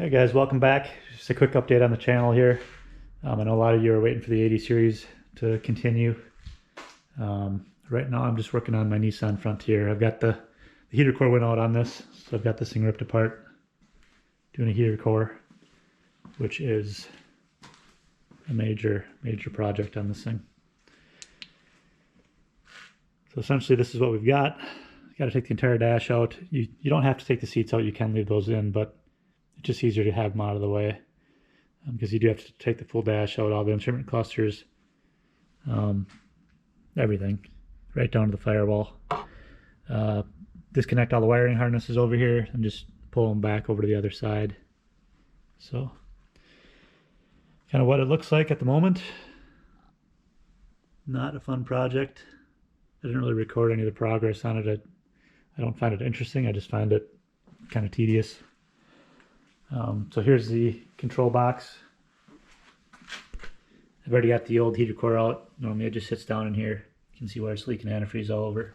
Hey guys, welcome back. Just a quick update on the channel here. I know a lot of you are waiting for the 80 series to continue. Right now I'm just working on my Nissan Frontier. I've got the heater core went out on this, so I've got this thing ripped apart. Doing a heater core, which is a major project on this thing. So essentially this is what we've got. Got to take the entire dash out. You don't have to take the seats out, you can leave those in, but it's just easier to have them out of the way because you do have to take the full dash out, all the instrument clusters, everything, right down to the firewall. Disconnect all the wiring harnesses over here and just pull them back over to the other side. So kind of what it looks like at the moment. Not a fun project. I didn't really record any of the progress on it. I don't find it interesting. I just find it kind of tedious. So here's the control box. I've already got the old heater core out. Normally it just sits down in here. You can see where it's leaking antifreeze all over.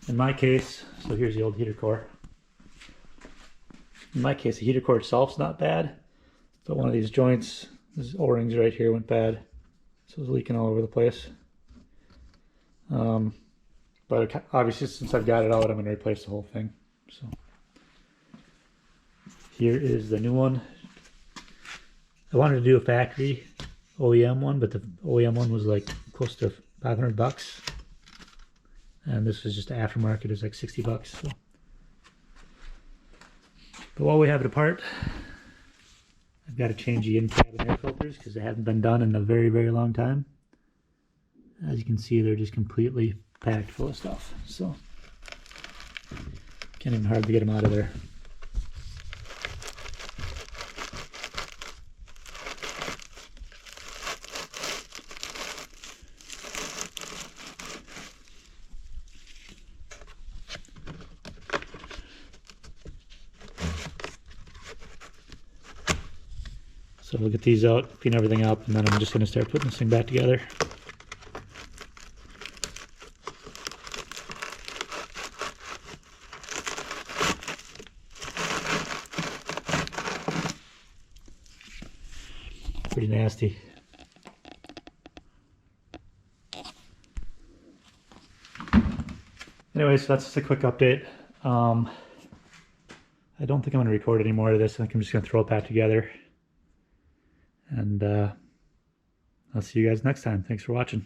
In my case, so here's the old heater core. In my case, the heater core itself is not bad, but one of these joints, these O-rings right here, went bad. So it's leaking all over the place. But obviously since I've got it out, I'm going to replace the whole thing. So here is the new one. I wanted to do a factory OEM one, but the OEM one was like close to 500 bucks. And this was just aftermarket, it was like 60 bucks. So. But while we have it apart, I've got to change the in-cabin air filters because they haven't been done in a very long time. As you can see, they're just completely packed full of stuff. So can't even hardly get them out of there. So we'll get these out, clean everything up, and then I'm just going to start putting this thing back together. Pretty nasty. Anyways, that's just a quick update. I don't think I'm going to record any more of this. I think I'm just going to throw it back together. And I'll see you guys next time. Thanks for watching.